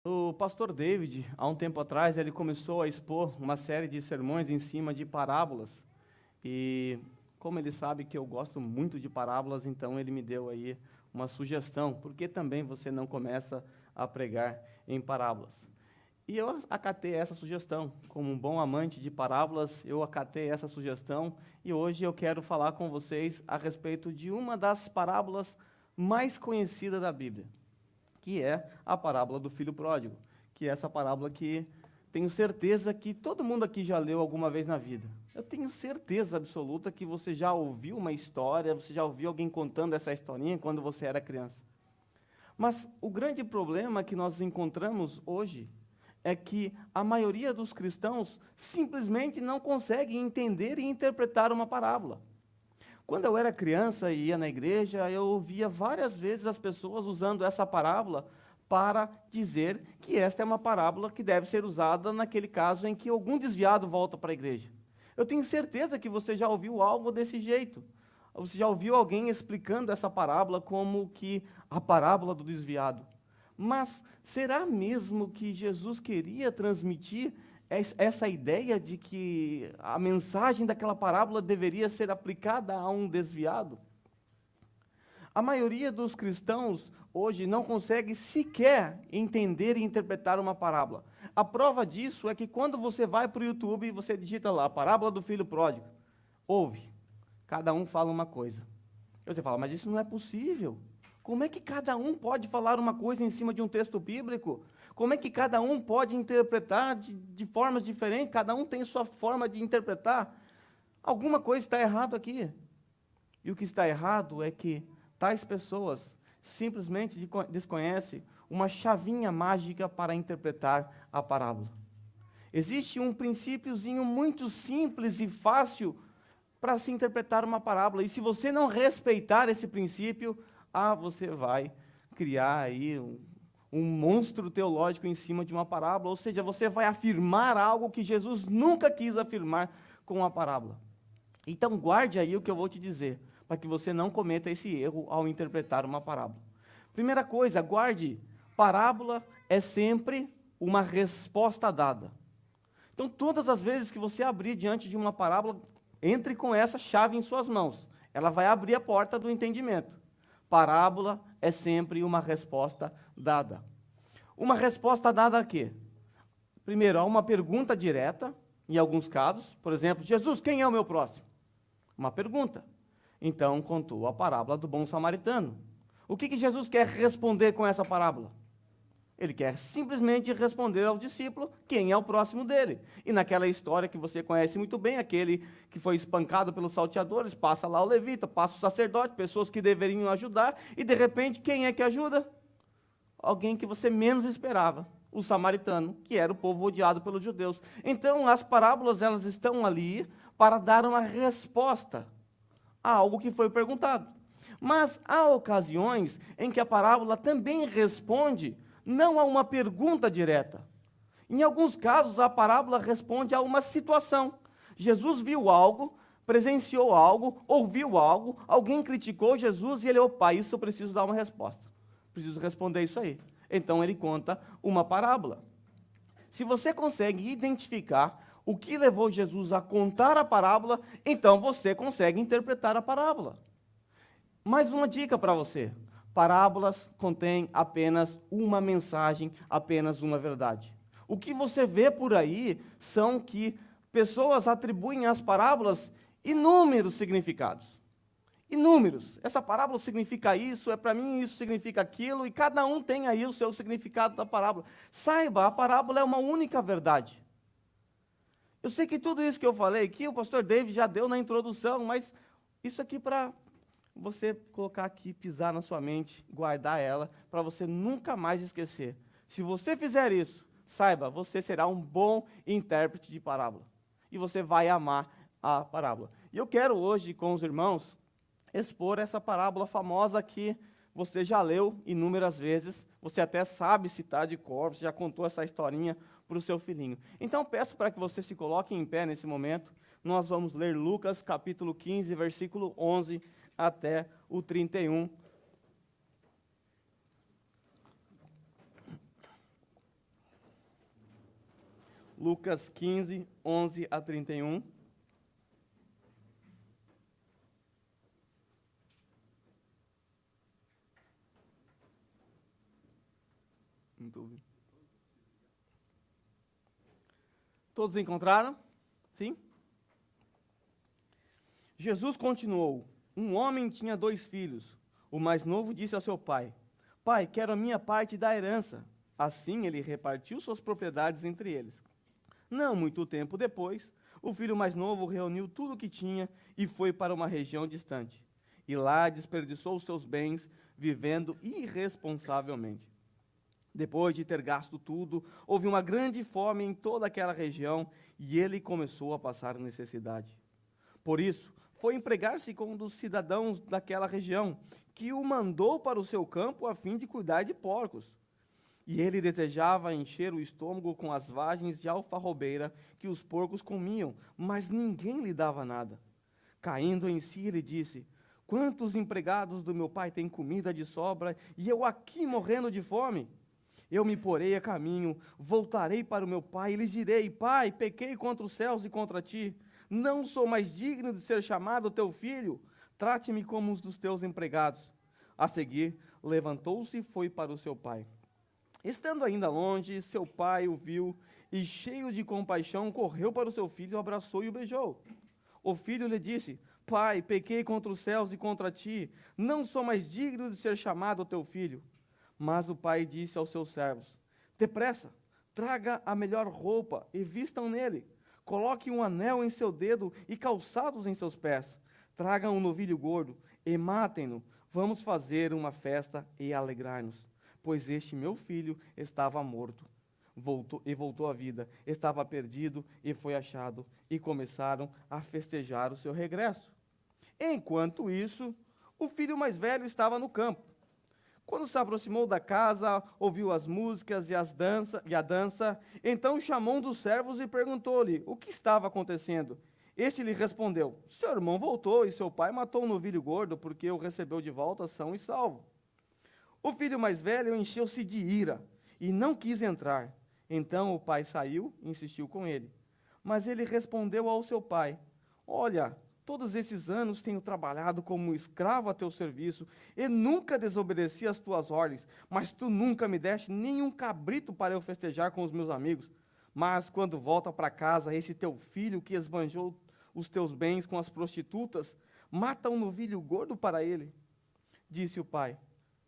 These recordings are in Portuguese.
O pastor David, há um tempo atrás, ele começou a expor uma série de sermões em cima de parábolas. E como ele sabe que eu gosto muito de parábolas, então ele me deu aí uma sugestão. Por que também você não começa a pregar em parábolas? E eu acatei essa sugestão. Como um bom amante de parábolas, eu acatei essa sugestão. E hoje eu quero falar com vocês a respeito de uma das parábolas mais conhecidas da Bíblia, que é a parábola do filho pródigo, que é essa parábola que tenho certeza que todo mundo aqui já leu alguma vez na vida. Eu tenho certeza absoluta que você já ouviu uma história, você já ouviu alguém contando essa historinha quando você era criança. Mas o grande problema que nós encontramos hoje é que a maioria dos cristãos simplesmente não consegue entender e interpretar uma parábola. Quando eu era criança e ia na igreja, eu ouvia várias vezes as pessoas usando essa parábola para dizer que esta é uma parábola que deve ser usada naquele caso em que algum desviado volta para a igreja. Eu tenho certeza que você já ouviu algo desse jeito. Você já ouviu alguém explicando essa parábola como que a parábola do desviado. Mas será mesmo que Jesus queria transmitir essa ideia de que a mensagem daquela parábola deveria ser aplicada a um desviado? A maioria dos cristãos hoje não consegue sequer entender e interpretar uma parábola. A prova disso é que quando você vai para o YouTube e você digita lá, parábola do filho pródigo, ouve, cada um fala uma coisa. E você fala, mas isso não é possível. Como é que cada um pode falar uma coisa em cima de um texto bíblico? Como é que cada um pode interpretar de formas diferentes? Cada um tem sua forma de interpretar. Alguma coisa está errado aqui. E o que está errado é que tais pessoas simplesmente desconhecem uma chavinha mágica para interpretar a parábola. Existe um princípiozinho muito simples e fácil para se interpretar uma parábola. E se você não respeitar esse princípio, você vai criar aí um monstro teológico em cima de uma parábola, ou seja, você vai afirmar algo que Jesus nunca quis afirmar com a parábola. Então guarde aí o que eu vou te dizer, para que você não cometa esse erro ao interpretar uma parábola. Primeira coisa, guarde, parábola é sempre uma resposta dada. Então todas as vezes que você abrir diante de uma parábola, entre com essa chave em suas mãos. Ela vai abrir a porta do entendimento. Parábola é sempre uma resposta dada. Uma resposta dada a quê? Primeiro, a uma pergunta direta, em alguns casos. Por exemplo, Jesus, quem é o meu próximo? Uma pergunta. Então, contou a parábola do bom samaritano. O que Jesus quer responder com essa parábola? Ele quer simplesmente responder ao discípulo quem é o próximo dele. E naquela história que você conhece muito bem, aquele que foi espancado pelos salteadores, passa lá o levita, passa o sacerdote, pessoas que deveriam ajudar, e de repente quem é que ajuda? Alguém que você menos esperava, o samaritano, que era o povo odiado pelos judeus. Então as parábolas elas estão ali para dar uma resposta a algo que foi perguntado. Mas há ocasiões em que a parábola também responde não a uma pergunta direta. Em alguns casos, a parábola responde a uma situação. Jesus viu algo, presenciou algo, ouviu algo, alguém criticou Jesus e ele, opa, isso eu preciso dar uma resposta. Preciso responder isso aí. Então ele conta uma parábola. Se você consegue identificar o que levou Jesus a contar a parábola, então você consegue interpretar a parábola. Mais uma dica para você. Parábolas contêm apenas uma mensagem, apenas uma verdade. O que você vê por aí são que pessoas atribuem às parábolas inúmeros significados. Inúmeros. Essa parábola significa isso, para mim isso significa aquilo, e cada um tem aí o seu significado da parábola. Saiba, a parábola é uma única verdade. Eu sei que tudo isso que eu falei aqui, o pastor David já deu na introdução, mas isso aqui para você colocar aqui, pisar na sua mente, guardar ela, para você nunca mais esquecer. Se você fizer isso, saiba, você será um bom intérprete de parábola. E você vai amar a parábola. E eu quero hoje, com os irmãos, expor essa parábola famosa que você já leu inúmeras vezes, você até sabe citar de cor, você já contou essa historinha para o seu filhinho. Então, peço para que você se coloque em pé nesse momento. Nós vamos ler Lucas, capítulo 15, versículo 11, até o 31. Lucas 15, 11 a 31. Todos encontraram? Sim? Jesus continuou: um homem tinha 2 filhos. O mais novo disse ao seu pai: Pai, quero a minha parte da herança. Assim ele repartiu suas propriedades entre eles. Não muito tempo depois, o filho mais novo reuniu tudo o que tinha e foi para uma região distante. E lá desperdiçou os seus bens, vivendo irresponsavelmente. Depois de ter gasto tudo, houve uma grande fome em toda aquela região e ele começou a passar necessidade. Por isso, foi empregar-se com um dos cidadãos daquela região, que o mandou para o seu campo a fim de cuidar de porcos. E ele desejava encher o estômago com as vagens de alfarrobeira que os porcos comiam, mas ninguém lhe dava nada. Caindo em si, ele disse: Quantos empregados do meu pai têm comida de sobra e eu aqui morrendo de fome? Eu me porei a caminho, voltarei para o meu pai e lhes direi: Pai, pequei contra os céus e contra ti. Não sou mais digno de ser chamado teu filho. Trate-me como um dos teus empregados. A seguir, levantou-se e foi para o seu pai. Estando ainda longe, seu pai o viu e, cheio de compaixão, correu para o seu filho, o abraçou e o beijou. O filho lhe disse: Pai, pequei contra os céus e contra ti. Não sou mais digno de ser chamado teu filho. Mas o pai disse aos seus servos: Depressa, traga a melhor roupa e vistam nele. Coloque um anel em seu dedo e calçados em seus pés. Traga um novilho gordo e matem-no. Vamos fazer uma festa e alegrar-nos. Pois este meu filho estava morto, voltou à vida, estava perdido e foi achado, e começaram a festejar o seu regresso. Enquanto isso, o filho mais velho estava no campo. Quando se aproximou da casa, ouviu as músicas e a dança, então chamou um dos servos e perguntou-lhe o que estava acontecendo. Este lhe respondeu: Seu irmão voltou e seu pai matou um novilho gordo porque o recebeu de volta são e salvo. O filho mais velho encheu-se de ira e não quis entrar. Então o pai saiu e insistiu com ele. Mas ele respondeu ao seu pai: Olha, todos esses anos tenho trabalhado como escravo a teu serviço e nunca desobedeci às tuas ordens, mas tu nunca me deste nenhum cabrito para eu festejar com os meus amigos. Mas quando volta para casa esse teu filho que esbanjou os teus bens com as prostitutas, mata um novilho gordo para ele. Disse o pai: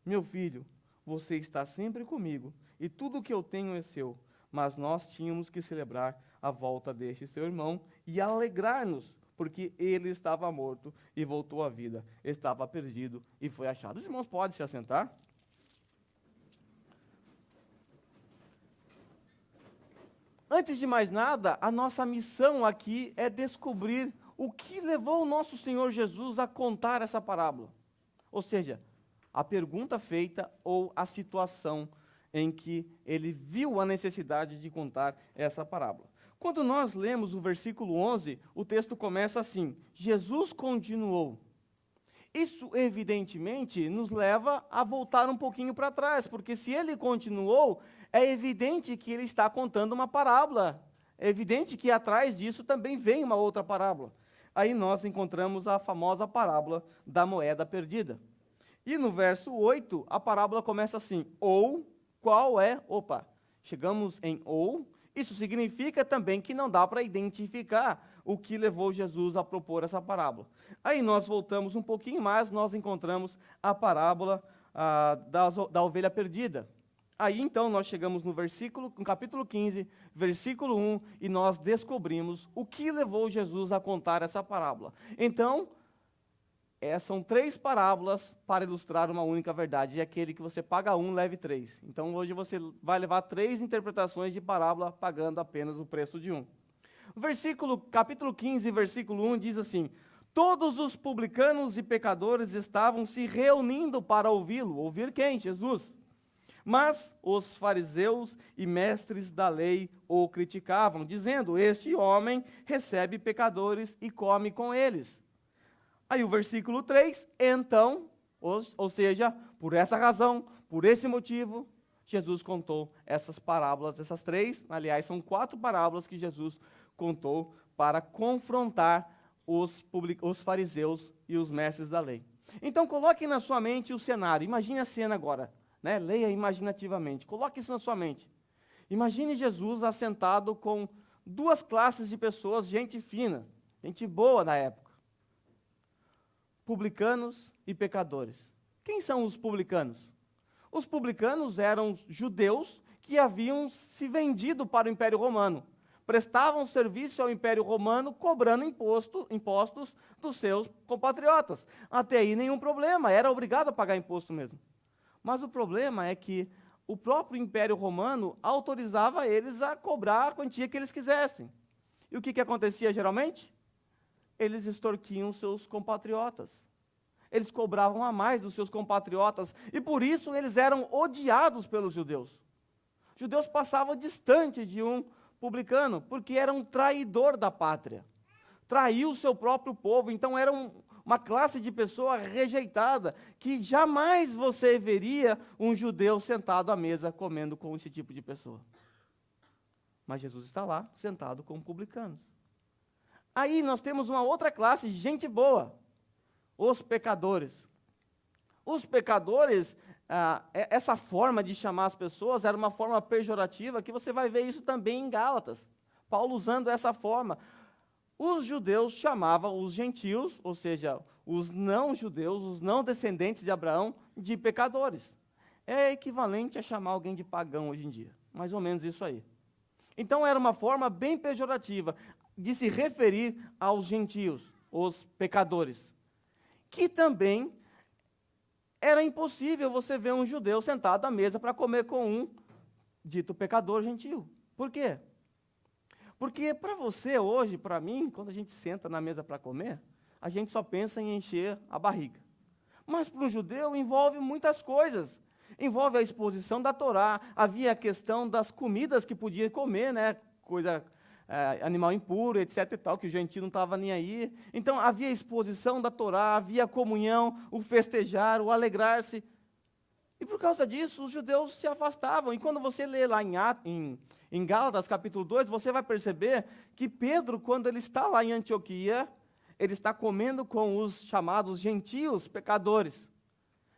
Meu filho, você está sempre comigo, e tudo o que eu tenho é seu. Mas nós tínhamos que celebrar a volta deste seu irmão e alegrar-nos, porque ele estava morto e voltou à vida, estava perdido e foi achado. Os irmãos podem se assentar? Antes de mais nada, a nossa missão aqui é descobrir o que levou o nosso Senhor Jesus a contar essa parábola. Ou seja, a pergunta feita ou a situação em que ele viu a necessidade de contar essa parábola. Quando nós lemos o versículo 11, o texto começa assim: Jesus continuou. Isso, evidentemente, nos leva a voltar um pouquinho para trás, porque se ele continuou, é evidente que ele está contando uma parábola. É evidente que atrás disso também vem uma outra parábola. Aí nós encontramos a famosa parábola da moeda perdida. E no verso 8, a parábola começa assim: ou, qual é, chegamos em ou, isso significa também que não dá para identificar o que levou Jesus a propor essa parábola. Aí nós voltamos um pouquinho mais, nós encontramos a parábola da ovelha perdida. Aí então nós chegamos no capítulo 15, versículo 1, e nós descobrimos o que levou Jesus a contar essa parábola. Então, são 3 parábolas para ilustrar uma única verdade, e aquele que você paga 1, leve 3. Então hoje você vai levar 3 interpretações de parábola, pagando apenas o preço de 1. Capítulo 15, versículo 1 diz assim: Todos os publicanos e pecadores estavam se reunindo para ouvi-lo. Ouvir quem? Jesus. Mas os fariseus e mestres da lei o criticavam, dizendo: Este homem recebe pecadores e come com eles. Aí o versículo 3, então, ou seja, por essa razão, por esse motivo, Jesus contou essas parábolas, essas 3, aliás, são 4 parábolas que Jesus contou para confrontar os fariseus e os mestres da lei. Então, coloque na sua mente o cenário, imagine a cena agora, né? Leia imaginativamente, coloque isso na sua mente. Imagine Jesus assentado com 2 classes de pessoas, gente fina, gente boa na época. Publicanos e pecadores. Quem são os publicanos? Os publicanos eram judeus que haviam se vendido para o Império Romano. Prestavam serviço ao Império Romano, cobrando impostos dos seus compatriotas. Até aí nenhum problema, era obrigado a pagar imposto mesmo. Mas o problema é que o próprio Império Romano autorizava eles a cobrar a quantia que eles quisessem. E o que acontecia geralmente? Eles extorquiam seus compatriotas. Eles cobravam a mais dos seus compatriotas, e por isso eles eram odiados pelos judeus. Os judeus passavam distante de um publicano, porque era um traidor da pátria. Traiu o seu próprio povo, então era uma classe de pessoa rejeitada, que jamais você veria um judeu sentado à mesa comendo com esse tipo de pessoa. Mas Jesus está lá, sentado com publicanos. Aí nós temos uma outra classe de gente boa, os pecadores. Os pecadores, essa forma de chamar as pessoas era uma forma pejorativa, que você vai ver isso também em Gálatas. Paulo usando essa forma. Os judeus chamavam os gentios, ou seja, os não-judeus, os não descendentes de Abraão, de pecadores. É equivalente a chamar alguém de pagão hoje em dia. Mais ou menos isso aí. Então era uma forma bem pejorativa de se referir aos gentios, os pecadores. Que também era impossível você ver um judeu sentado à mesa para comer com um dito pecador gentio. Por quê? Porque para você hoje, para mim, quando a gente senta na mesa para comer, a gente só pensa em encher a barriga. Mas para um judeu envolve muitas coisas. Envolve a exposição da Torá, havia a questão das comidas que podia comer, né? Animal impuro, etc. e tal, que o gentio não estava nem aí. Então havia a exposição da Torá, havia a comunhão, o festejar, o alegrar-se. E por causa disso, os judeus se afastavam. E quando você lê lá em Gálatas, capítulo 2, você vai perceber que Pedro, quando ele está lá em Antioquia, ele está comendo com os chamados gentios pecadores.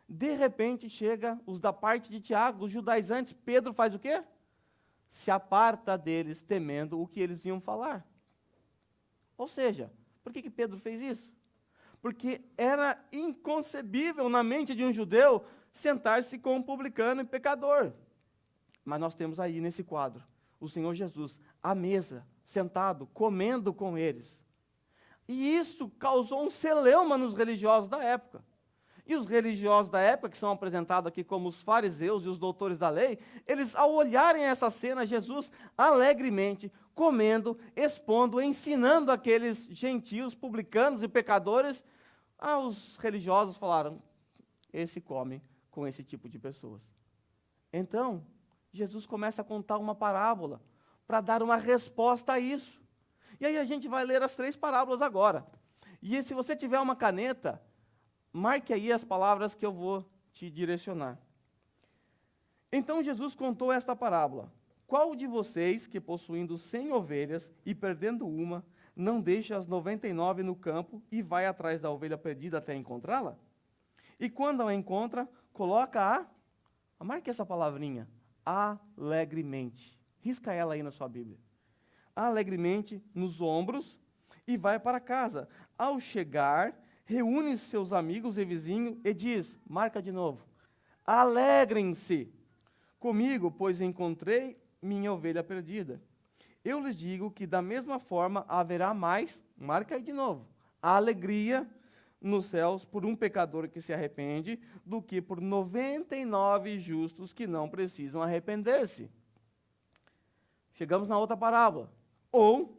De repente, chega os da parte de Tiago, os judaizantes. Pedro faz o quê? Se aparta deles, temendo o que eles iam falar. Ou seja, por que Pedro fez isso? Porque era inconcebível na mente de um judeu sentar-se com um publicano e pecador. Mas nós temos aí nesse quadro o Senhor Jesus à mesa, sentado, comendo com eles. E isso causou um celeuma nos religiosos da época. E os religiosos da época, que são apresentados aqui como os fariseus e os doutores da lei, eles, ao olharem essa cena, Jesus alegremente comendo, expondo, ensinando aqueles gentios, publicanos e pecadores, os religiosos falaram: esse come com esse tipo de pessoas. Então, Jesus começa a contar uma parábola para dar uma resposta a isso. E aí a gente vai ler as 3 parábolas agora. E se você tiver uma caneta, marque aí as palavras que eu vou te direcionar. Então Jesus contou esta parábola: qual de vocês, que possuindo 100 ovelhas e perdendo uma, não deixa as 99 no campo e vai atrás da ovelha perdida até encontrá-la? E quando a encontra, coloca marque essa palavrinha, alegremente. Risca ela aí na sua Bíblia. Alegremente nos ombros e vai para casa. Ao chegar, reúne seus amigos e vizinhos e diz, marca de novo, alegrem-se comigo, pois encontrei minha ovelha perdida. Eu lhes digo que da mesma forma haverá mais, marca aí de novo, a alegria nos céus por um pecador que se arrepende, do que por 99 justos que não precisam arrepender-se. Chegamos na outra parábola. Ou,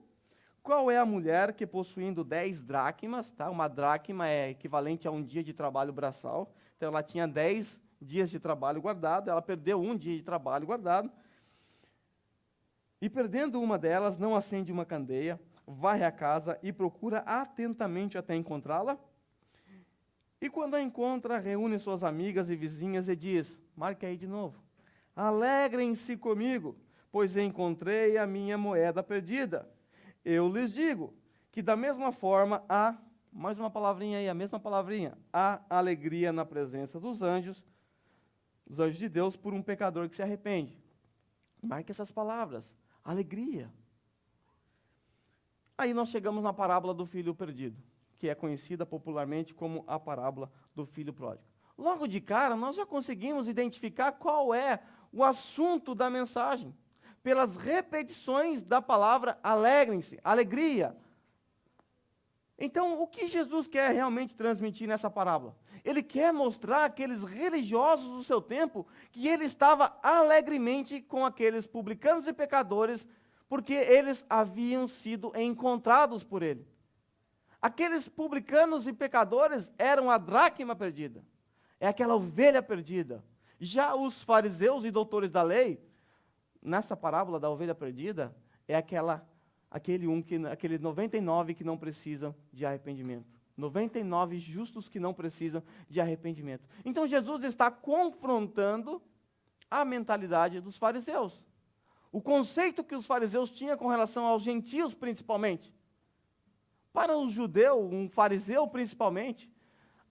qual é a mulher que possuindo 10 dracmas, tá? Uma dracma é equivalente a um dia de trabalho braçal, então ela tinha 10 dias de trabalho guardado, ela perdeu um dia de trabalho guardado, e perdendo uma delas, não acende uma candeia, varre a casa e procura atentamente até encontrá-la, e quando a encontra, reúne suas amigas e vizinhas e diz, marque aí de novo, alegrem-se comigo, pois encontrei a minha moeda perdida. Eu lhes digo que da mesma forma há, mais uma palavrinha aí, a mesma palavrinha, há alegria na presença dos anjos de Deus por um pecador que se arrepende. Marque essas palavras, alegria. Aí nós chegamos na parábola do filho perdido, que é conhecida popularmente como a parábola do filho pródigo. Logo de cara, nós já conseguimos identificar qual é o assunto da mensagem, pelas repetições da palavra alegrem-se, alegria. Então, o que Jesus quer realmente transmitir nessa parábola? Ele quer mostrar àqueles religiosos do seu tempo que ele estava alegremente com aqueles publicanos e pecadores, porque eles haviam sido encontrados por ele. Aqueles publicanos e pecadores eram a dracma perdida, é aquela ovelha perdida. Já os fariseus e doutores da lei, nessa parábola da ovelha perdida, é aquele 99 que não precisam de arrependimento. 99 justos que não precisam de arrependimento. Então Jesus está confrontando a mentalidade dos fariseus. O conceito que os fariseus tinham com relação aos gentios, principalmente. Para um judeu, um fariseu principalmente,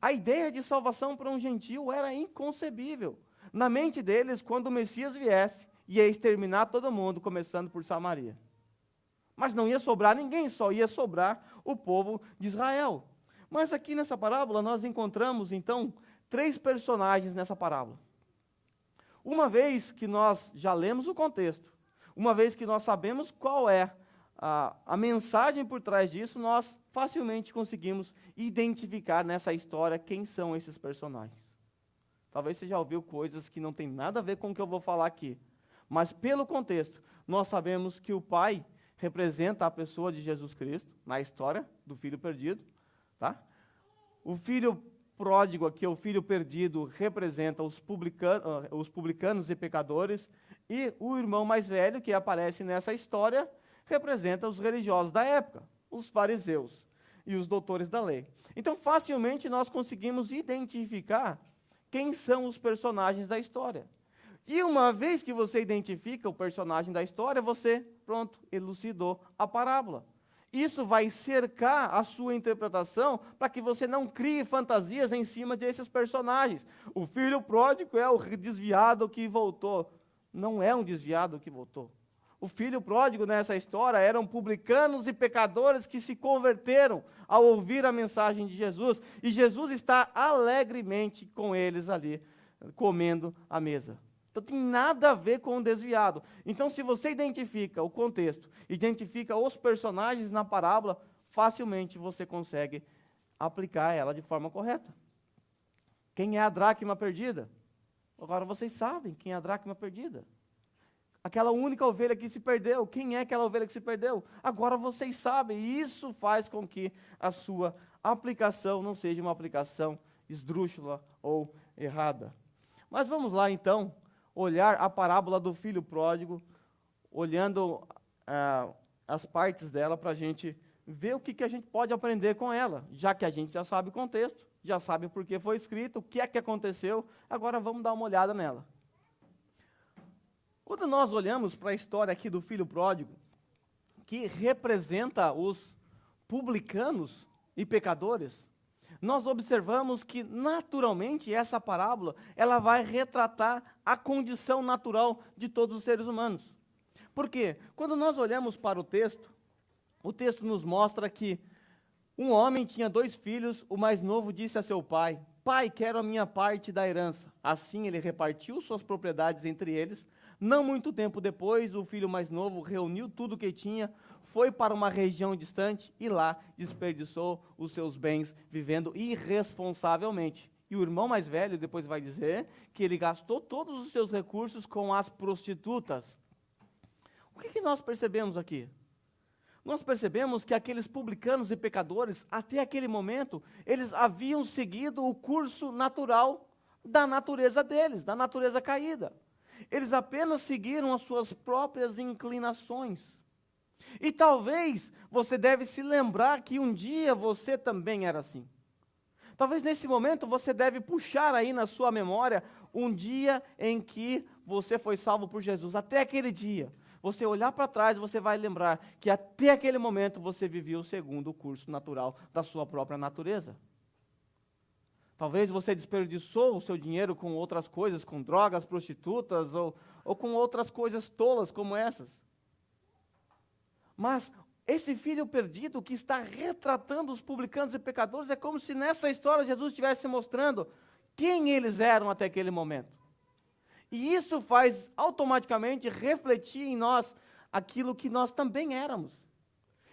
a ideia de salvação para um gentio era inconcebível. Na mente deles, quando o Messias viesse, ia exterminar todo mundo, começando por Samaria. Mas não ia sobrar ninguém, só ia sobrar o povo de Israel. Mas aqui nessa parábola nós encontramos, então, 3 personagens nessa parábola. Uma vez que nós já lemos o contexto, uma vez que nós sabemos qual é a mensagem por trás disso, nós facilmente conseguimos identificar nessa história quem são esses personagens. Talvez você já ouviu coisas que não tem nada a ver com o que eu vou falar aqui, mas pelo contexto, nós sabemos que o pai representa a pessoa de Jesus Cristo, na história do filho perdido, tá? O filho pródigo aqui, o filho perdido, representa os publicanos e pecadores, e o irmão mais velho, que aparece nessa história, representa os religiosos da época, os fariseus e os doutores da lei. Então, facilmente nós conseguimos identificar quem são os personagens da história. E uma vez que você identifica o personagem da história, você, pronto, elucidou a parábola. Isso vai cercar a sua interpretação para que você não crie fantasias em cima desses personagens. O filho pródigo é o desviado que voltou. Não é um desviado que voltou. O filho pródigo nessa história eram publicanos e pecadores que se converteram ao ouvir a mensagem de Jesus. E Jesus está alegremente com eles ali, comendo à mesa. Então tem nada a ver com o desviado. Então, se você identifica o contexto, identifica os personagens na parábola, facilmente você consegue aplicar ela de forma correta. Quem é a dracma perdida? Agora vocês sabem quem é a dracma perdida. Aquela única ovelha que se perdeu. Quem é aquela ovelha que se perdeu? Agora vocês sabem. E isso faz com que a sua aplicação não seja uma aplicação esdrúxula ou errada. Mas vamos lá então, olhar a parábola do filho pródigo, olhando as partes dela para a gente ver o que a gente pode aprender com ela, já que a gente já sabe o contexto, já sabe por que foi escrito, o que é que aconteceu, agora vamos dar uma olhada nela. Quando nós olhamos para a história aqui do filho pródigo, que representa os publicanos e pecadores, nós observamos que, naturalmente, essa parábola, ela vai retratar a condição natural de todos os seres humanos. Por quê? Quando nós olhamos para o texto nos mostra que um homem tinha 2 filhos, o mais novo disse a seu pai: "Pai, quero a minha parte da herança." Assim ele repartiu suas propriedades entre eles. Não muito tempo depois, o filho mais novo reuniu tudo o que tinha, foi para uma região distante e lá desperdiçou os seus bens, vivendo irresponsavelmente. E o irmão mais velho depois vai dizer que ele gastou todos os seus recursos com as prostitutas. O que nós percebemos aqui? Nós percebemos que aqueles publicanos e pecadores, até aquele momento, eles haviam seguido o curso natural da natureza deles, da natureza caída. Eles apenas seguiram as suas próprias inclinações. E talvez você deve se lembrar que um dia você também era assim. Talvez nesse momento você deve puxar aí na sua memória um dia em que você foi salvo por Jesus. Até aquele dia, você olhar para trás, você vai lembrar que até aquele momento você vivia segundo o curso natural da sua própria natureza. Talvez você desperdiçou o seu dinheiro com outras coisas, com drogas, prostitutas ou com outras coisas tolas como essas. Mas esse filho perdido que está retratando os publicanos e pecadores, é como se nessa história Jesus estivesse mostrando quem eles eram até aquele momento. E isso faz automaticamente refletir em nós aquilo que nós também éramos.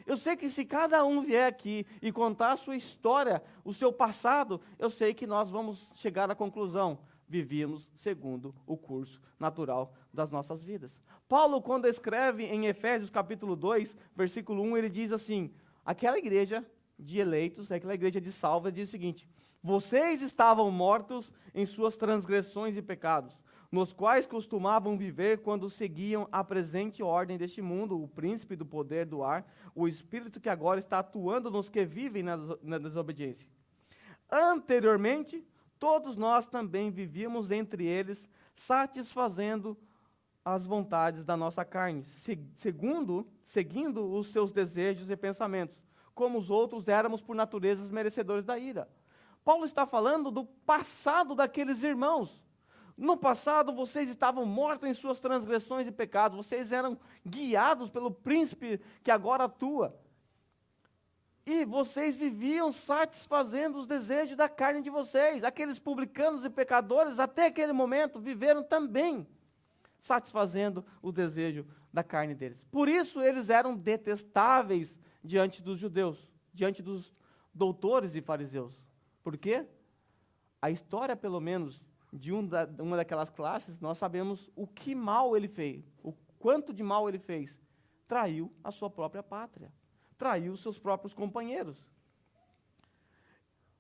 Eu sei que se cada um vier aqui e contar a sua história, o seu passado, eu sei que nós vamos chegar à conclusão: vivíamos segundo o curso natural das nossas vidas. Paulo, quando escreve em Efésios capítulo 2, versículo 1, ele diz assim: aquela igreja de eleitos, aquela igreja de salva, diz o seguinte: vocês estavam mortos em suas transgressões e pecados, nos quais costumavam viver quando seguiam a presente ordem deste mundo, o príncipe do poder do ar, o espírito que agora está atuando nos que vivem na desobediência. Anteriormente, todos nós também vivíamos entre eles, satisfazendo as vontades da nossa carne, seguindo os seus desejos e pensamentos, como os outros éramos por naturezas merecedores da ira. Paulo está falando do passado daqueles irmãos. No passado, vocês estavam mortos em suas transgressões e pecados, vocês eram guiados pelo príncipe que agora atua. E vocês viviam satisfazendo os desejos da carne de vocês. Aqueles publicanos e pecadores, até aquele momento, viveram também satisfazendo o desejo da carne deles. Por isso, eles eram detestáveis diante dos judeus, diante dos doutores e fariseus. Por quê? A história, pelo menos, de uma daquelas classes, nós sabemos o que mal ele fez, o quanto de mal ele fez. Traiu a sua própria pátria, traiu seus próprios companheiros.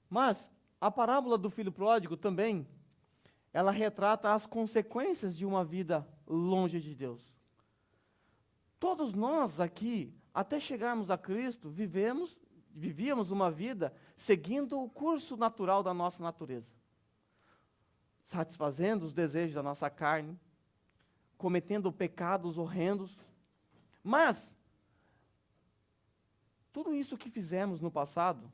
Mas a parábola do filho pródigo também, ela retrata as consequências de uma vida longe de Deus. Todos nós aqui, até chegarmos a Cristo, vivíamos uma vida seguindo o curso natural da nossa natureza, satisfazendo os desejos da nossa carne, cometendo pecados horrendos. Mas tudo isso que fizemos no passado,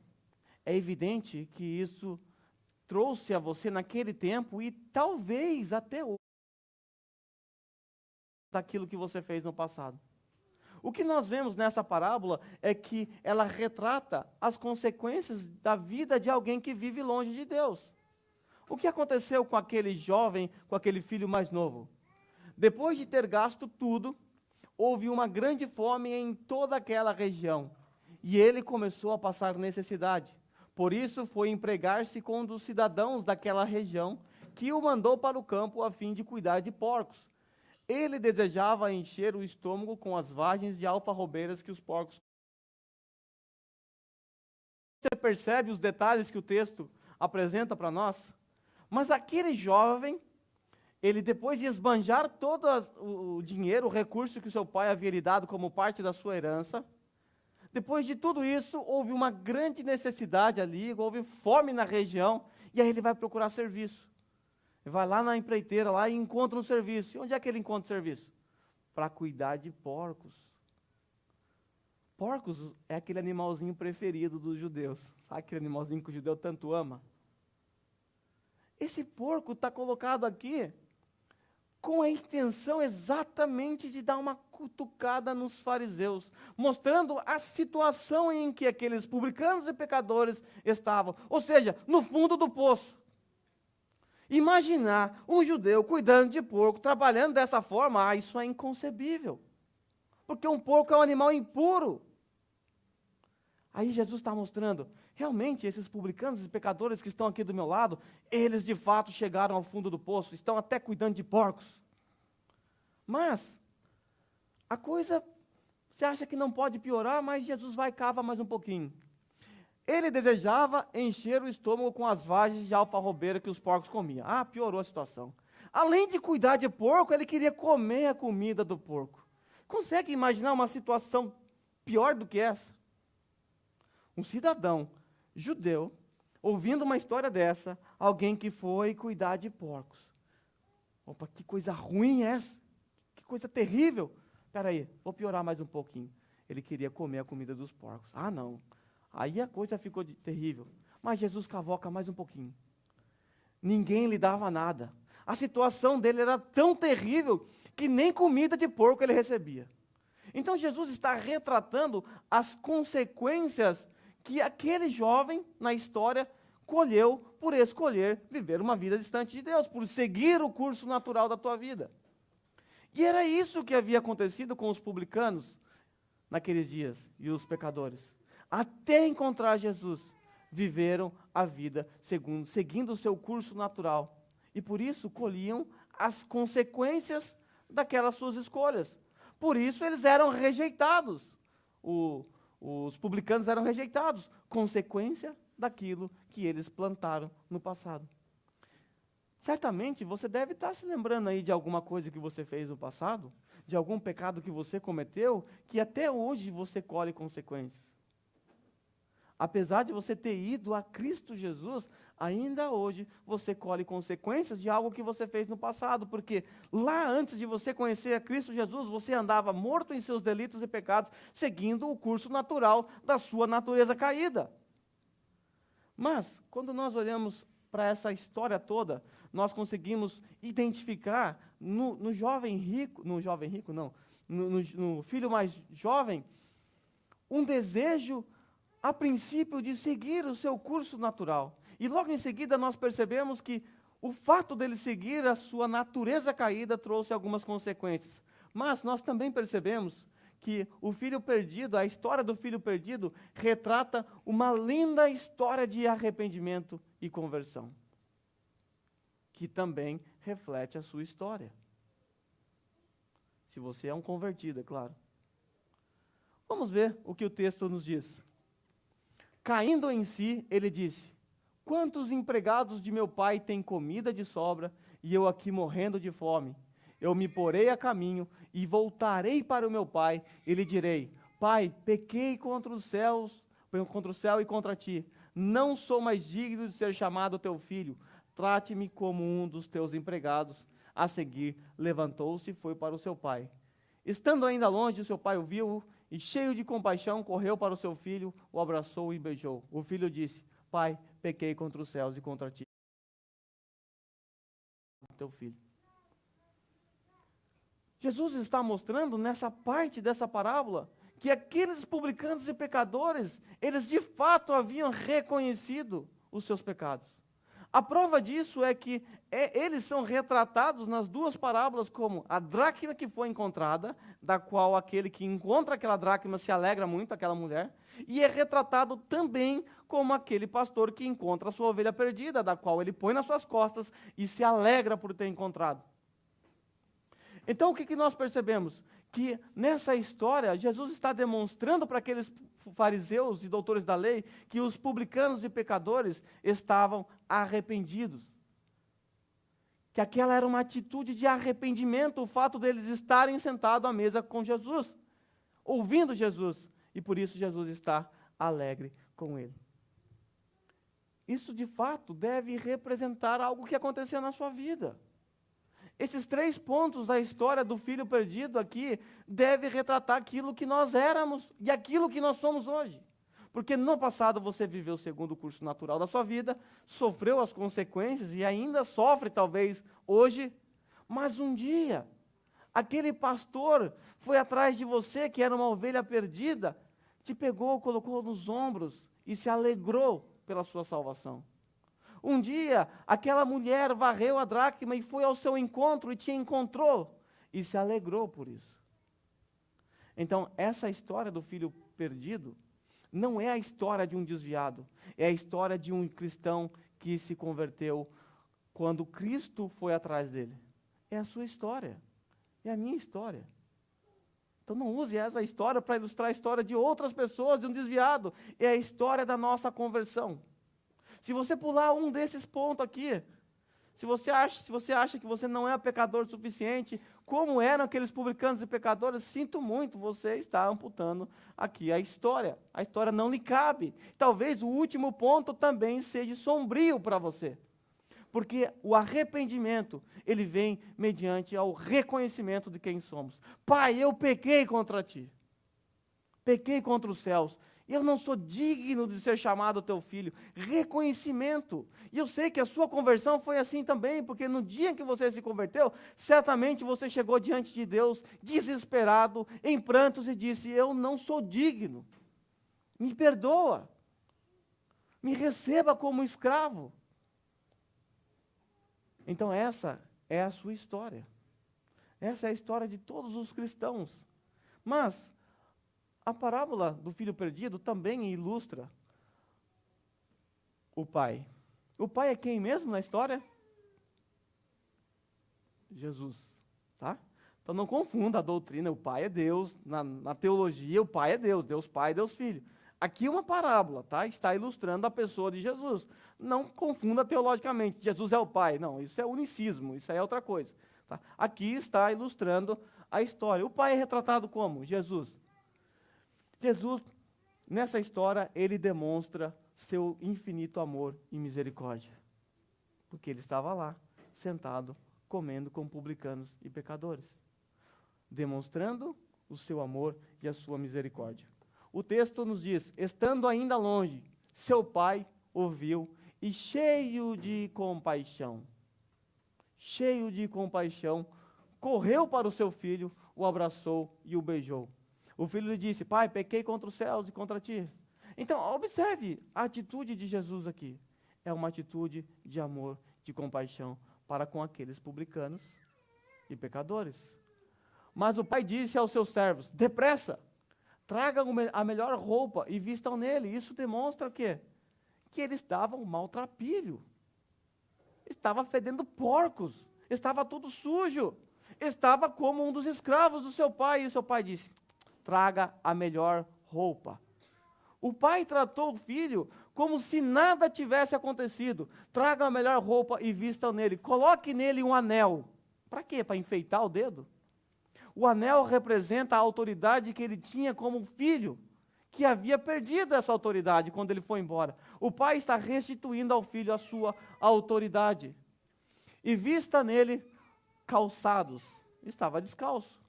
é evidente que isso trouxe a você naquele tempo e talvez até hoje daquilo que você fez no passado. O que nós vemos nessa parábola é que ela retrata as consequências da vida de alguém que vive longe de Deus. O que aconteceu com aquele jovem, com aquele filho mais novo? Depois de ter gasto tudo, houve uma grande fome em toda aquela região, e ele começou a passar necessidade. Por isso foi empregar-se com um dos cidadãos daquela região, que o mandou para o campo a fim de cuidar de porcos. Ele desejava encher o estômago com as vagens de alfarrobeiras que os porcos... Você percebe os detalhes que o texto apresenta para nós? Mas aquele jovem, ele depois de esbanjar todo o dinheiro, o recurso que o seu pai havia lhe dado como parte da sua herança, depois de tudo isso, houve uma grande necessidade ali, houve fome na região, e aí ele vai procurar serviço. Ele vai lá na empreiteira lá e encontra um serviço. E onde é que ele encontra o serviço? Para cuidar de porcos. Porcos é aquele animalzinho preferido dos judeus. Sabe aquele animalzinho que o judeu tanto ama? Esse porco está colocado aqui com a intenção exatamente de dar uma cutucada nos fariseus, mostrando a situação em que aqueles publicanos e pecadores estavam, ou seja, no fundo do poço. Imaginar um judeu cuidando de porco, trabalhando dessa forma, isso é inconcebível, porque um porco é um animal impuro. Aí Jesus está mostrando, realmente esses publicanos e pecadores que estão aqui do meu lado, eles de fato chegaram ao fundo do poço, estão até cuidando de porcos. Mas a coisa, você acha que não pode piorar, mas Jesus vai e cava mais um pouquinho. Ele desejava encher o estômago com as vagens de alfarrobeira que os porcos comiam. Ah, piorou a situação. Além de cuidar de porco, ele queria comer a comida do porco. Consegue imaginar uma situação pior do que essa? Um cidadão judeu ouvindo uma história dessa, alguém que foi cuidar de porcos. Opa, que coisa ruim essa, que coisa terrível. Espera aí, vou piorar mais um pouquinho. Ele queria comer a comida dos porcos. Ah, não. Aí a coisa ficou terrível. Mas Jesus cavoca mais um pouquinho. Ninguém lhe dava nada. A situação dele era tão terrível que nem comida de porco ele recebia. Então Jesus está retratando as consequências que aquele jovem na história colheu por escolher viver uma vida distante de Deus, por seguir o curso natural da tua vida. E era isso que havia acontecido com os publicanos naqueles dias e os pecadores. Até encontrar Jesus, viveram a vida seguindo o seu curso natural. E por isso colhiam as consequências daquelas suas escolhas. Por isso eles eram rejeitados. Os publicanos eram rejeitados, consequência daquilo que eles plantaram no passado. Certamente você deve estar se lembrando aí de alguma coisa que você fez no passado, de algum pecado que você cometeu, que até hoje você colhe consequências. Apesar de você ter ido a Cristo Jesus, ainda hoje você colhe consequências de algo que você fez no passado, porque lá antes de você conhecer a Cristo Jesus, você andava morto em seus delitos e pecados, seguindo o curso natural da sua natureza caída. Mas, quando nós olhamos para essa história toda, nós conseguimos identificar no filho mais jovem, um desejo, a princípio, de seguir o seu curso natural. E logo em seguida nós percebemos que o fato dele seguir a sua natureza caída trouxe algumas consequências. Mas nós também percebemos que o filho perdido, a história do filho perdido, retrata uma linda história de arrependimento e conversão, que também reflete a sua história. Se você é um convertido, é claro. Vamos ver o que o texto nos diz. Caindo em si, ele disse: quantos empregados de meu pai têm comida de sobra, e eu aqui morrendo de fome? Eu me porei a caminho e voltarei para o meu pai, e lhe direi: Pai, pequei contra o céu e contra ti. Não sou mais digno de ser chamado teu filho. Trate-me como um dos teus empregados. A seguir, levantou-se e foi para o seu pai. Estando ainda longe, o seu pai o viu e, cheio de compaixão, correu para o seu filho, o abraçou e beijou. O filho disse: Pai, pequei contra os céus e contra ti. Teu filho. Jesus está mostrando nessa parte dessa parábola que aqueles publicanos e pecadores, eles de fato haviam reconhecido os seus pecados. A prova disso é que eles são retratados nas duas parábolas como a dracma que foi encontrada, da qual aquele que encontra aquela dracma se alegra muito, aquela mulher, e é retratado também como aquele pastor que encontra a sua ovelha perdida, da qual ele põe nas suas costas e se alegra por ter encontrado. Então o que nós percebemos? Que nessa história, Jesus está demonstrando para aqueles fariseus e doutores da lei que os publicanos e pecadores estavam arrependidos. Que aquela era uma atitude de arrependimento, o fato deles estarem sentados à mesa com Jesus, ouvindo Jesus, e por isso Jesus está alegre com ele. Isso de fato deve representar algo que aconteceu na sua vida. Esses 3 pontos da história do filho perdido aqui devem retratar aquilo que nós éramos e aquilo que nós somos hoje. Porque no passado você viveu segundo o curso natural da sua vida, sofreu as consequências e ainda sofre talvez hoje, mas um dia aquele pastor foi atrás de você, que era uma ovelha perdida, te pegou, colocou nos ombros e se alegrou pela sua salvação. Um dia, aquela mulher varreu a dracma e foi ao seu encontro e te encontrou e se alegrou por isso. Então, essa história do filho perdido não é a história de um desviado, é a história de um cristão que se converteu quando Cristo foi atrás dele. É a sua história, é a minha história. Então não use essa história para ilustrar a história de outras pessoas, de um desviado. É a história da nossa conversão. Se você pular um desses pontos aqui, Se você acha que você não é pecador o suficiente, como eram aqueles publicanos e pecadores, sinto muito, você está amputando aqui a história. A história não lhe cabe. Talvez o último ponto também seja sombrio para você. Porque o arrependimento, ele vem mediante ao reconhecimento de quem somos. Pai, eu pequei contra ti. Pequei contra os céus. Eu não sou digno de ser chamado teu filho. Reconhecimento. E eu sei que a sua conversão foi assim também, porque no dia em que você se converteu, certamente você chegou diante de Deus, desesperado, em prantos, e disse: eu não sou digno. Me perdoa. Me receba como escravo. Então essa é a sua história. Essa é a história de todos os cristãos. Mas a parábola do filho perdido também ilustra o pai. O pai é quem mesmo na história? Jesus, tá? Então não confunda a doutrina, o pai é Deus, na teologia o pai é Deus, Deus Pai, Deus Filho. Aqui uma parábola, tá? Está ilustrando a pessoa de Jesus. Não confunda teologicamente, Jesus é o pai. Não, isso é unicismo, isso aí é outra coisa. Tá? Aqui está ilustrando a história. O pai é retratado como? Jesus. Jesus, nessa história, ele demonstra seu infinito amor e misericórdia. Porque ele estava lá, sentado, comendo com publicanos e pecadores. Demonstrando o seu amor e a sua misericórdia. O texto nos diz: estando ainda longe, seu pai o viu e cheio de compaixão, correu para o seu filho, o abraçou e o beijou. O filho lhe disse: pai, pequei contra os céus e contra ti. Então, observe a atitude de Jesus aqui. É uma atitude de amor, de compaixão para com aqueles publicanos e pecadores. Mas o pai disse aos seus servos: depressa, tragam a melhor roupa e vistam nele. Isso demonstra o quê? Que ele estava um maltrapilho. Estava fedendo porcos. Estava tudo sujo. Estava como um dos escravos do seu pai. E o seu pai disse: traga a melhor roupa. O pai tratou o filho como se nada tivesse acontecido. Traga a melhor roupa e vistam nele. Coloque nele um anel. Para quê? Para enfeitar o dedo? O anel representa a autoridade que ele tinha como filho, que havia perdido essa autoridade quando ele foi embora. O pai está restituindo ao filho a sua autoridade. E vista nele calçados. Estava descalço.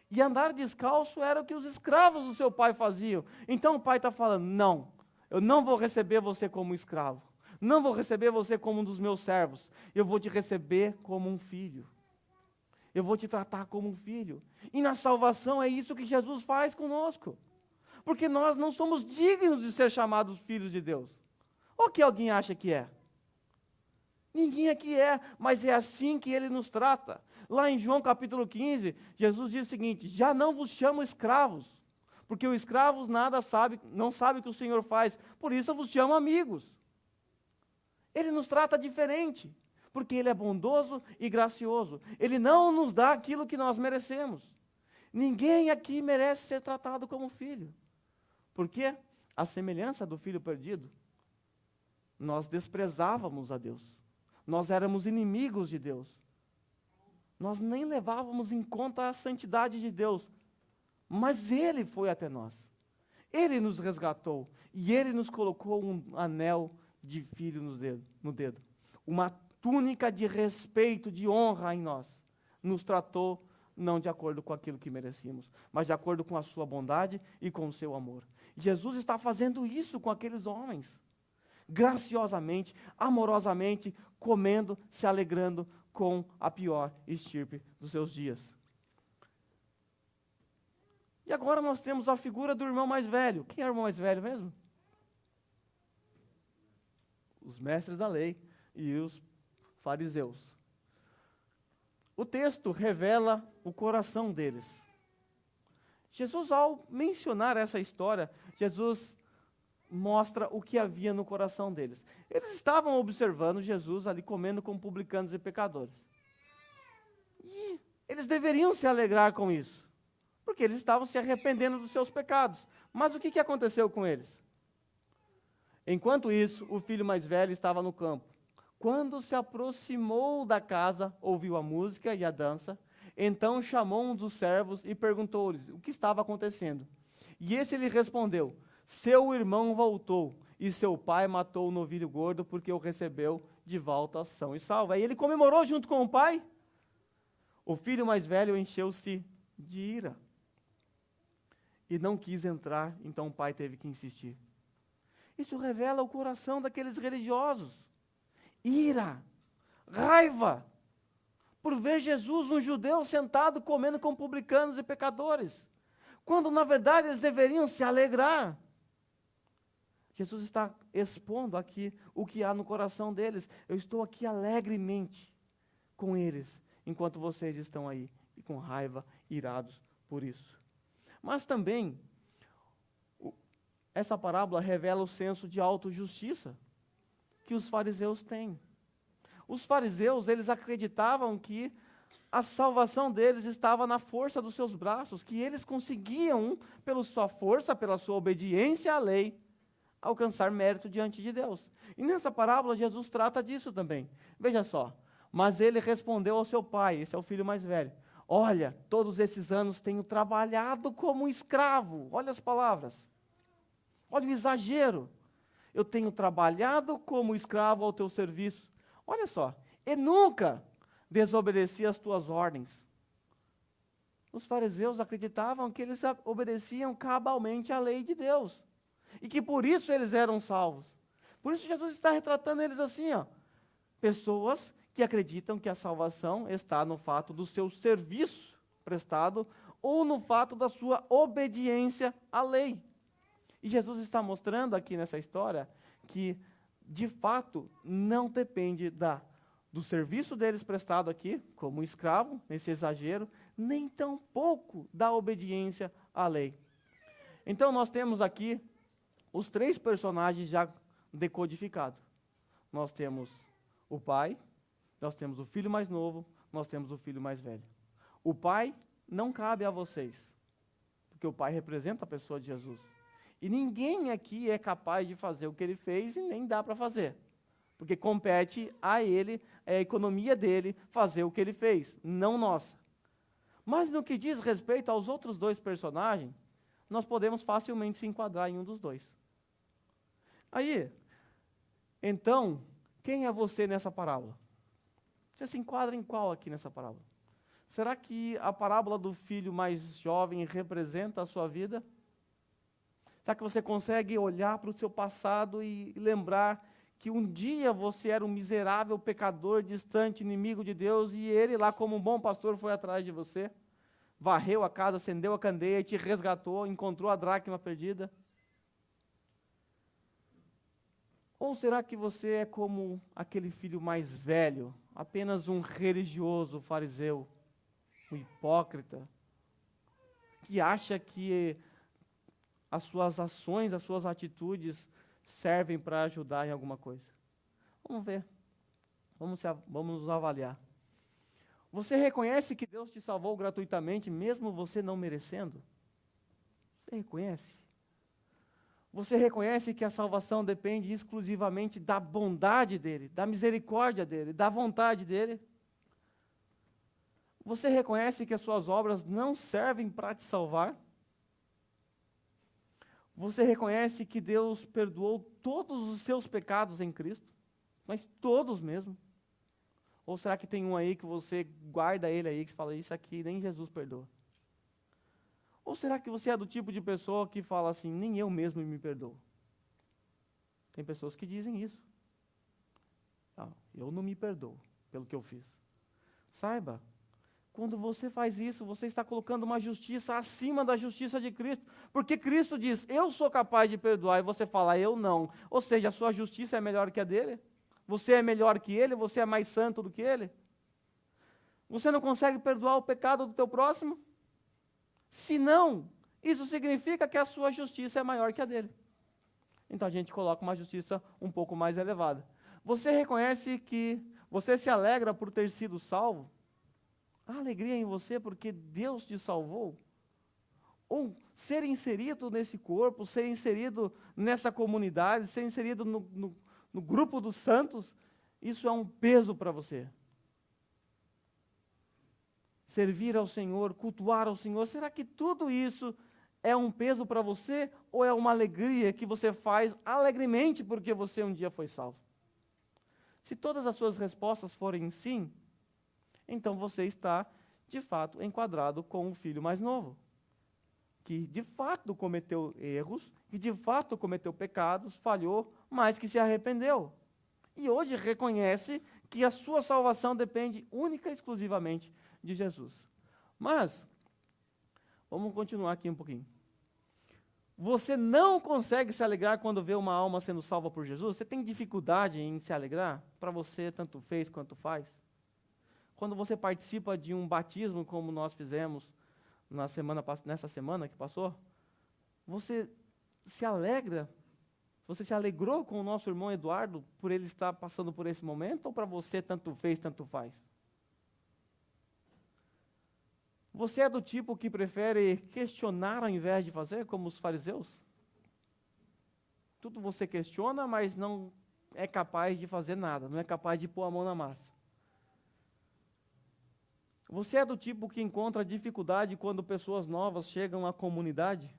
E andar descalço era o que os escravos do seu pai faziam. Então o pai está falando: não, eu não vou receber você como escravo. Não vou receber você como um dos meus servos. Eu vou te receber como um filho. Eu vou te tratar como um filho. E na salvação é isso que Jesus faz conosco. Porque nós não somos dignos de ser chamados filhos de Deus. Ou que alguém acha que é? Ninguém aqui é, mas é assim que ele nos trata. Lá em João capítulo 15, Jesus diz o seguinte: já não vos chamo escravos, porque o escravo nada sabe, não sabe o que o Senhor faz, por isso eu vos chamo amigos. Ele nos trata diferente, porque ele é bondoso e gracioso. Ele não nos dá aquilo que nós merecemos. Ninguém aqui merece ser tratado como filho. Porque, à semelhança do filho perdido, nós desprezávamos a Deus. Nós éramos inimigos de Deus. Nós nem levávamos em conta a santidade de Deus. Mas Ele foi até nós. Ele nos resgatou. E Ele nos colocou um anel de filho no dedo. Uma túnica de respeito, de honra em nós. Nos tratou não de acordo com aquilo que merecíamos, mas de acordo com a sua bondade e com o seu amor. Jesus está fazendo isso com aqueles homens. Graciosamente, amorosamente, comendo, se alegrando com a pior estirpe dos seus dias. E agora nós temos a figura do irmão mais velho. Quem é o irmão mais velho mesmo? Os mestres da lei e os fariseus. O texto revela o coração deles. Jesus, ao mencionar essa história, Jesus mostra o que havia no coração deles. Eles estavam observando Jesus ali comendo com publicanos e pecadores. E eles deveriam se alegrar com isso, porque eles estavam se arrependendo dos seus pecados. Mas o que aconteceu com eles? Enquanto isso, o filho mais velho estava no campo, Quando se aproximou da casa, ouviu a música e a dança. Então chamou um dos servos e perguntou-lhes o que estava acontecendo. E esse lhe respondeu: seu irmão voltou, e seu pai matou o novilho gordo, porque o recebeu de volta são e salvo. Aí ele comemorou junto com o pai. O filho mais velho encheu-se de ira e não quis entrar, então o pai teve que insistir. Isso revela o coração daqueles religiosos. Ira, raiva, por ver Jesus, um judeu, sentado comendo com publicanos e pecadores, quando na verdade eles deveriam se alegrar. Jesus está expondo aqui o que há no coração deles. Eu estou aqui alegremente com eles, enquanto vocês estão aí, e com raiva, irados por isso. Mas também, essa parábola revela o senso de autojustiça que os fariseus têm. Os fariseus, eles acreditavam que a salvação deles estava na força dos seus braços, que eles conseguiam, pela sua força, pela sua obediência à lei, alcançar mérito diante de Deus. E nessa parábola, Jesus trata disso também. Veja só, mas ele respondeu ao seu pai, esse é o filho mais velho: olha, todos esses anos tenho trabalhado como escravo. Olha as palavras. Olha o exagero. Eu tenho trabalhado como escravo ao teu serviço. Olha só, e nunca desobedeci às tuas ordens. Os fariseus acreditavam que eles obedeciam cabalmente à lei de Deus, e que por isso eles eram salvos. Por isso Jesus está retratando eles assim, ó, pessoas que acreditam que a salvação está no fato do seu serviço prestado ou no fato da sua obediência à lei. E Jesus está mostrando aqui nessa história que, de fato, não depende do serviço deles prestado aqui, como escravo, nesse exagero, nem tampouco da obediência à lei. Então nós temos aqui os três personagens já decodificados. Nós temos o pai, nós temos o filho mais novo, nós temos o filho mais velho. O pai não cabe a vocês, porque o pai representa a pessoa de Jesus. E ninguém aqui é capaz de fazer o que ele fez e nem dá para fazer, porque compete a ele, é a economia dele, fazer o que ele fez, não nossa. Mas no que diz respeito aos outros dois personagens, nós podemos facilmente se enquadrar em um dos dois. Aí, então, quem é você nessa parábola? Você se enquadra em qual aqui nessa parábola? Será que a parábola do filho mais jovem representa a sua vida? Será que você consegue olhar para o seu passado e lembrar que um dia você era um miserável pecador, distante, inimigo de Deus, e ele lá como um bom pastor foi atrás de você, varreu a casa, acendeu a candeia, te resgatou, encontrou a dracma perdida? Ou será que você é como aquele filho mais velho, apenas um religioso fariseu, um hipócrita, que acha que as suas ações, as suas atitudes servem para ajudar em alguma coisa? Vamos ver. Vamos nos avaliar. Você reconhece que Deus te salvou gratuitamente, mesmo você não merecendo? Você reconhece? Você reconhece que a salvação depende exclusivamente da bondade dEle, da misericórdia dEle, da vontade dEle? Você reconhece que as suas obras não servem para te salvar? Você reconhece que Deus perdoou todos os seus pecados em Cristo? Mas todos mesmo? Ou será que tem um aí que você guarda ele aí, que você fala, isso aqui nem Jesus perdoa? Ou será que você é do tipo de pessoa que fala assim, nem eu mesmo me perdoo? Tem pessoas que dizem isso. Não, eu não me perdoo pelo que eu fiz. Saiba, quando você faz isso, você está colocando uma justiça acima da justiça de Cristo. Porque Cristo diz, eu sou capaz de perdoar, e você fala, eu não. Ou seja, a sua justiça é melhor que a dele? Você é melhor que ele? Você é mais santo do que ele? Você não consegue perdoar o pecado do teu próximo? Se não, isso significa que a sua justiça é maior que a dele. Então a gente coloca uma justiça um pouco mais elevada. Você reconhece que você se alegra por ter sido salvo? Há alegria em você porque Deus te salvou? Ou ser inserido nesse corpo, ser inserido nessa comunidade, ser inserido no grupo dos santos, isso é um peso para você? Servir ao Senhor, cultuar ao Senhor, será que tudo isso é um peso para você ou é uma alegria que você faz alegremente porque você um dia foi salvo? Se todas as suas respostas forem sim, então você está, de fato, enquadrado com o filho mais novo, que de fato cometeu erros, que de fato cometeu pecados, falhou, mas que se arrependeu. E hoje reconhece que a sua salvação depende única e exclusivamente de Jesus. Mas, vamos continuar aqui um pouquinho. Você não consegue se alegrar quando vê uma alma sendo salva por Jesus? Você tem dificuldade em se alegrar? Para você, tanto fez quanto faz? Quando você participa de um batismo, como nós fizemos nessa semana que passou, você se alegra? Você se alegrou com o nosso irmão Eduardo por ele estar passando por esse momento? Ou para você, tanto fez, tanto faz? Você é do tipo que prefere questionar ao invés de fazer, como os fariseus? Tudo você questiona, mas não é capaz de fazer nada, não é capaz de pôr a mão na massa. Você é do tipo que encontra dificuldade quando pessoas novas chegam à comunidade?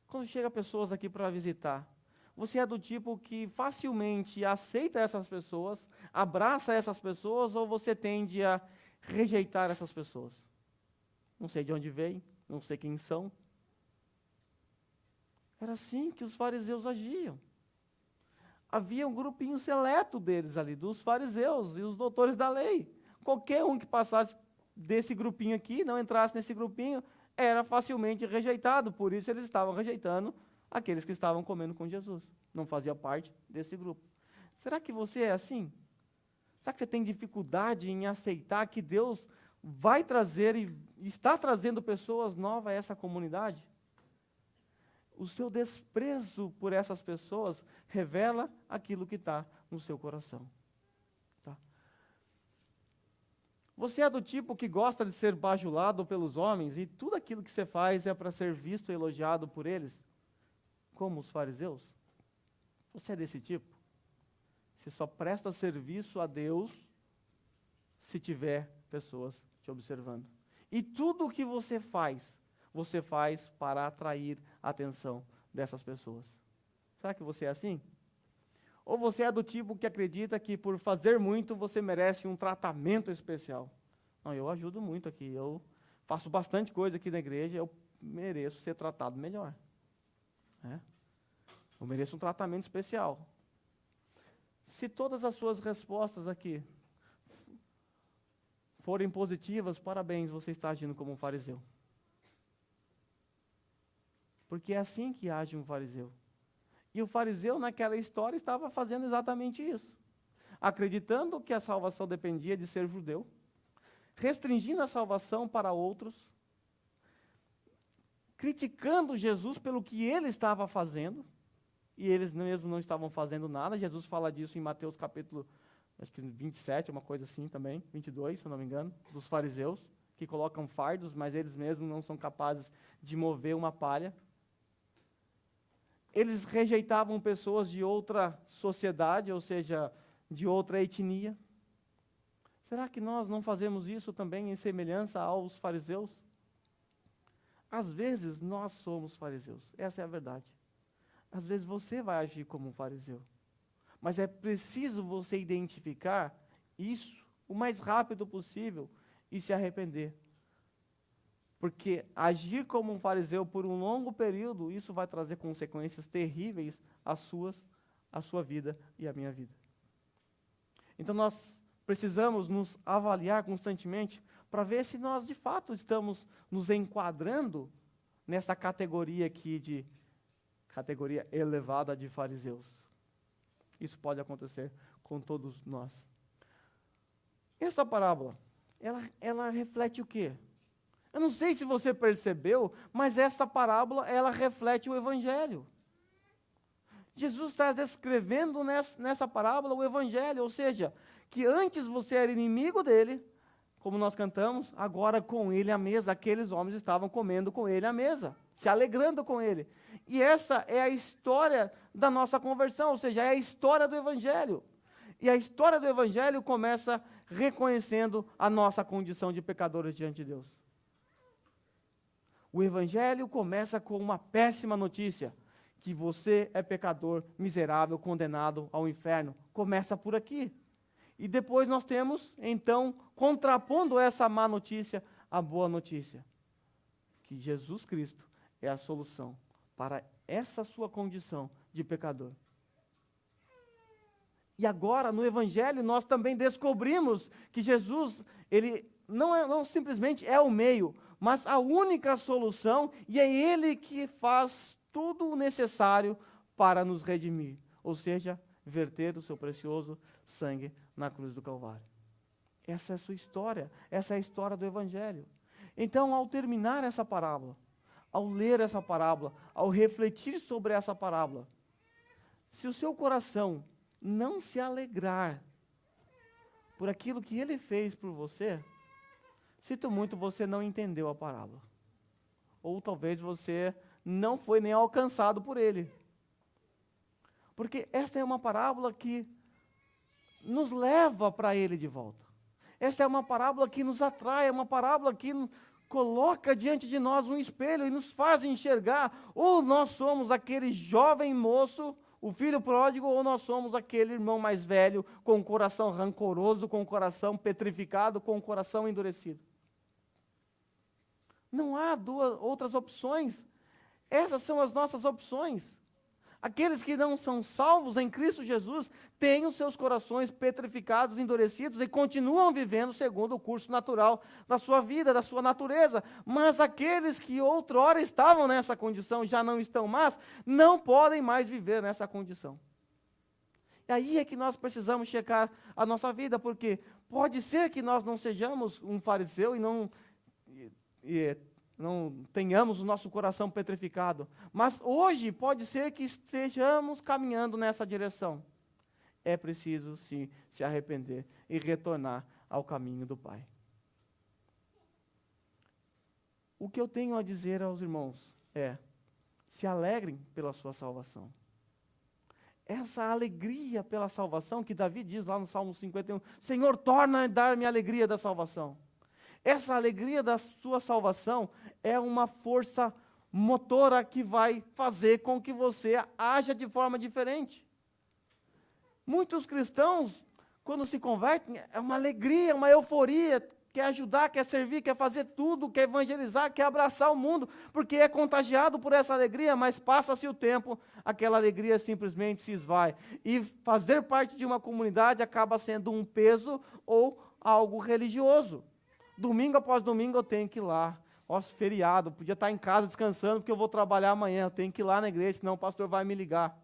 Quando chegam pessoas aqui para visitar, você é do tipo que facilmente aceita essas pessoas, abraça essas pessoas, ou você tende a rejeitar essas pessoas? Não sei de onde veio, não sei quem são. Era assim que os fariseus agiam. Havia um grupinho seleto deles ali, dos fariseus e os doutores da lei. Qualquer um que passasse desse grupinho aqui, não entrasse nesse grupinho, era facilmente rejeitado. Por isso eles estavam rejeitando aqueles que estavam comendo com Jesus. Não fazia parte desse grupo. Será que você é assim? Será que você tem dificuldade em aceitar que Deus vai trazer e está trazendo pessoas novas a essa comunidade? O seu desprezo por essas pessoas revela aquilo que está no seu coração. Tá? Você é do tipo que gosta de ser bajulado pelos homens e tudo aquilo que você faz é para ser visto e elogiado por eles, como os fariseus? Você é desse tipo? Você só presta serviço a Deus se tiver pessoas te observando. E tudo o que você faz para atrair a atenção dessas pessoas. Será que você é assim? Ou você é do tipo que acredita que por fazer muito você merece um tratamento especial? Não, eu ajudo muito aqui, eu faço bastante coisa aqui na igreja, eu mereço ser tratado melhor. Né? Eu mereço um tratamento especial. Se todas as suas respostas aqui forem positivas, parabéns, você está agindo como um fariseu. Porque é assim que age um fariseu. E o fariseu, naquela história, estava fazendo exatamente isso. Acreditando que a salvação dependia de ser judeu, restringindo a salvação para outros, criticando Jesus pelo que ele estava fazendo, e eles mesmo não estavam fazendo nada. Jesus fala disso em Mateus capítulo, acho que 27, uma coisa assim também, 22, se eu não me engano, dos fariseus, que colocam fardos, mas eles mesmos não são capazes de mover uma palha. Eles rejeitavam pessoas de outra sociedade, ou seja, de outra etnia. Será que nós não fazemos isso também em semelhança aos fariseus? Às vezes nós somos fariseus, essa é a verdade. Às vezes você vai agir como um fariseu. Mas é preciso você identificar isso o mais rápido possível e se arrepender. Porque agir como um fariseu por um longo período, isso vai trazer consequências terríveis à sua vida e à minha vida. Então nós precisamos nos avaliar constantemente para ver se nós de fato estamos nos enquadrando nessa categoria aqui de categoria elevada de fariseus. Isso pode acontecer com todos nós. Essa parábola, ela reflete o quê? Eu não sei se você percebeu, mas essa parábola, ela reflete o Evangelho. Jesus está descrevendo nessa parábola o Evangelho, ou seja, que antes você era inimigo dele, como nós cantamos, agora com ele à mesa, aqueles homens estavam comendo com ele à mesa, se alegrando com ele. E essa é a história da nossa conversão, ou seja, é a história do Evangelho. E a história do Evangelho começa reconhecendo a nossa condição de pecadores diante de Deus. O Evangelho começa com uma péssima notícia, que você é pecador, miserável, condenado ao inferno. Começa por aqui. E depois nós temos, então, contrapondo essa má notícia, a boa notícia, que Jesus Cristo é a solução para essa sua condição de pecador. E agora, no Evangelho, nós também descobrimos que Jesus, ele não simplesmente é o meio, mas a única solução, e é Ele que faz tudo o necessário para nos redimir, ou seja, verter o seu precioso sangue na cruz do Calvário. Essa é a sua história, essa é a história do Evangelho. Então, ao terminar essa parábola, ao ler essa parábola, ao refletir sobre essa parábola, se o seu coração não se alegrar por aquilo que Ele fez por você, sinto muito, você não entendeu a parábola. Ou talvez você não foi nem alcançado por Ele. Porque esta é uma parábola que nos leva para Ele de volta. Esta é uma parábola que nos atrai, é uma parábola que coloca diante de nós um espelho e nos faz enxergar, ou nós somos aquele jovem moço, o filho pródigo, ou nós somos aquele irmão mais velho, com o coração rancoroso, com o coração petrificado, com o coração endurecido. Não há outras opções. Essas são as nossas opções. Aqueles que não são salvos em Cristo Jesus têm os seus corações petrificados, endurecidos e continuam vivendo segundo o curso natural da sua vida, da sua natureza. Mas aqueles que outrora estavam nessa condição, já não estão mais, não podem mais viver nessa condição. E aí é que nós precisamos checar a nossa vida, porque pode ser que nós não sejamos um fariseu e não tenhamos o nosso coração petrificado. Mas hoje pode ser que estejamos caminhando nessa direção. É preciso, sim, se arrepender e retornar ao caminho do Pai. O que eu tenho a dizer aos irmãos é: se alegrem pela sua salvação. Essa alegria pela salvação que Davi diz lá no Salmo 51, Senhor, torna a dar-me a alegria da salvação. Essa alegria da sua salvação é uma força motora que vai fazer com que você haja de forma diferente. Muitos cristãos, quando se convertem, é uma alegria, uma euforia, quer ajudar, quer servir, quer fazer tudo, quer evangelizar, quer abraçar o mundo, porque é contagiado por essa alegria, mas passa-se o tempo, aquela alegria simplesmente se esvai. E fazer parte de uma comunidade acaba sendo um peso ou algo religioso. Domingo após domingo eu tenho que ir lá. Nossa, feriado, podia estar em casa descansando porque eu vou trabalhar amanhã. Eu tenho que ir lá na igreja, senão o pastor vai me ligar.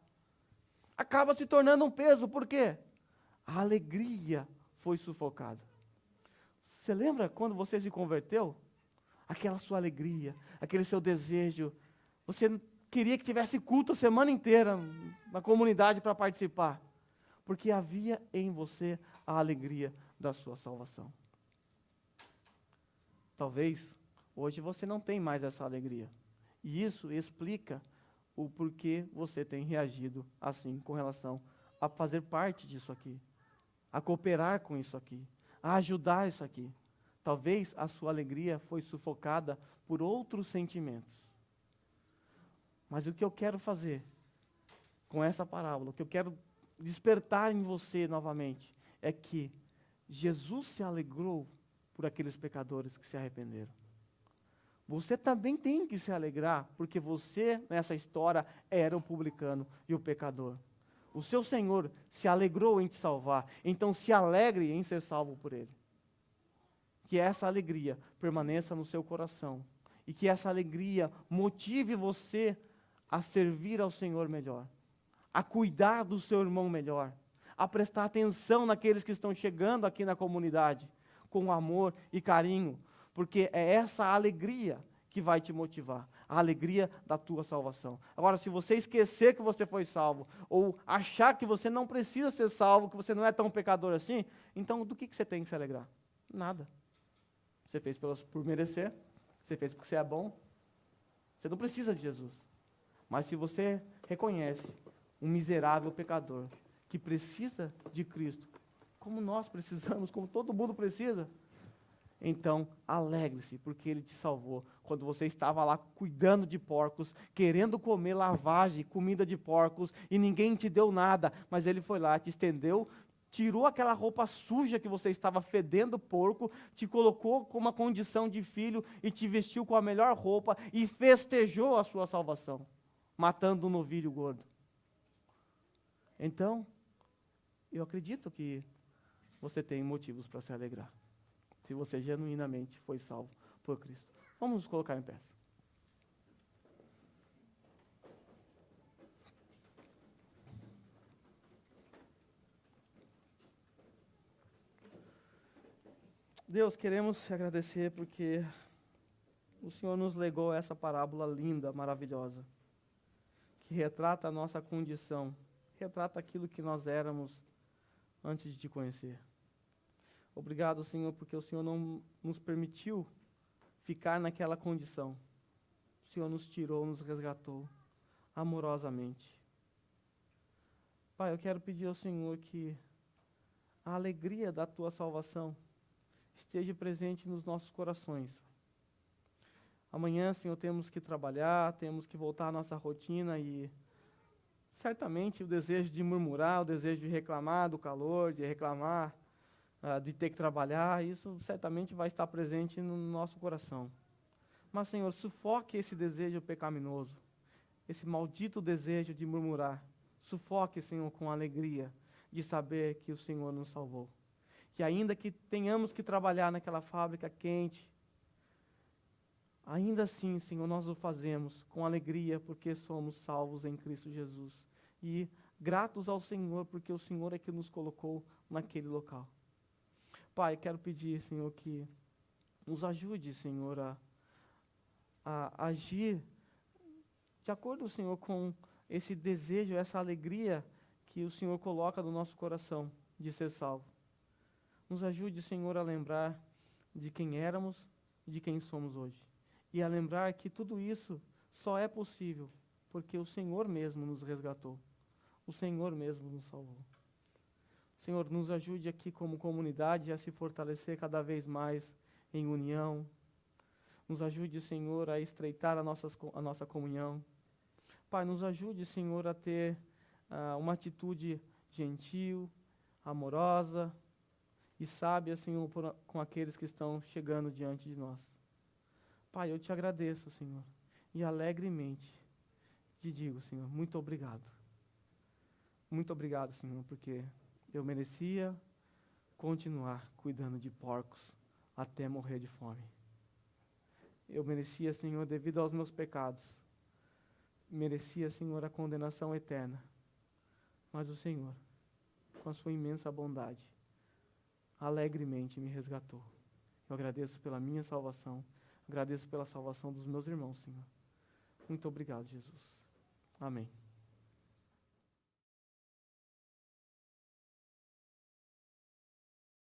Acaba se tornando um peso, por quê? A alegria foi sufocada. Você lembra quando você se converteu? Aquela sua alegria, aquele seu desejo. Você queria que tivesse culto a semana inteira na comunidade para participar. Porque havia em você a alegria da sua salvação. Talvez hoje você não tem mais essa alegria. E isso explica o porquê você tem reagido assim com relação a fazer parte disso aqui, a cooperar com isso aqui, a ajudar isso aqui. Talvez a sua alegria foi sufocada por outros sentimentos. Mas o que eu quero fazer com essa parábola, o que eu quero despertar em você novamente, é que Jesus se alegrou por aqueles pecadores que se arrependeram. Você também tem que se alegrar, porque você, nessa história, era o publicano e o pecador. O seu Senhor se alegrou em te salvar, então se alegre em ser salvo por Ele. Que essa alegria permaneça no seu coração, e que essa alegria motive você a servir ao Senhor melhor, a cuidar do seu irmão melhor, a prestar atenção naqueles que estão chegando aqui na comunidade, com amor e carinho, porque é essa alegria que vai te motivar, a alegria da tua salvação. Agora, se você esquecer que você foi salvo, ou achar que você não precisa ser salvo, que você não é tão pecador assim, então do que você tem que se alegrar? Nada. Você fez por merecer, você fez porque você é bom, você não precisa de Jesus. Mas se você reconhece um miserável pecador, que precisa de Cristo, como nós precisamos, como todo mundo precisa, então alegre-se, porque Ele te salvou. Quando você estava lá cuidando de porcos, querendo comer lavagem, comida de porcos, e ninguém te deu nada, mas Ele foi lá, te estendeu, tirou aquela roupa suja que você estava fedendo porco, te colocou com uma condição de filho e te vestiu com a melhor roupa e festejou a sua salvação, matando um novilho gordo. Então, eu acredito que você tem motivos para se alegrar, se você genuinamente foi salvo por Cristo. Vamos nos colocar em pé. Deus, queremos te agradecer porque o Senhor nos legou essa parábola linda, maravilhosa, que retrata a nossa condição, retrata aquilo que nós éramos antes de te conhecer. Obrigado, Senhor, porque o Senhor não nos permitiu ficar naquela condição. O Senhor nos tirou, nos resgatou amorosamente. Pai, eu quero pedir ao Senhor que a alegria da tua salvação esteja presente nos nossos corações. Amanhã, Senhor, temos que trabalhar, temos que voltar à nossa rotina e certamente o desejo de murmurar, o desejo de reclamar do calor, de reclamar, de ter que trabalhar, isso certamente vai estar presente no nosso coração. Mas, Senhor, sufoque esse desejo pecaminoso, esse maldito desejo de murmurar. Sufoque, Senhor, com alegria de saber que o Senhor nos salvou. Que ainda que tenhamos que trabalhar naquela fábrica quente, ainda assim, Senhor, nós o fazemos com alegria porque somos salvos em Cristo Jesus. E gratos ao Senhor porque o Senhor é que nos colocou naquele local. Pai, quero pedir, Senhor, que nos ajude, Senhor, a agir de acordo, Senhor, com esse desejo, essa alegria que o Senhor coloca no nosso coração de ser salvo. Nos ajude, Senhor, a lembrar de quem éramos e de quem somos hoje. E a lembrar que tudo isso só é possível porque o Senhor mesmo nos resgatou. O Senhor mesmo nos salvou. Senhor, nos ajude aqui como comunidade a se fortalecer cada vez mais em união. Nos ajude, Senhor, a estreitar a nossa comunhão. Pai, nos ajude, Senhor, a ter uma atitude gentil, amorosa e sábia, Senhor, com aqueles que estão chegando diante de nós. Pai, eu te agradeço, Senhor, e alegremente te digo, Senhor, muito obrigado. Muito obrigado, Senhor, porque eu merecia continuar cuidando de porcos até morrer de fome. Eu merecia, Senhor, devido aos meus pecados, merecia, Senhor, a condenação eterna. Mas o Senhor, com a sua imensa bondade, alegremente me resgatou. Eu agradeço pela minha salvação, agradeço pela salvação dos meus irmãos, Senhor. Muito obrigado, Jesus. Amém.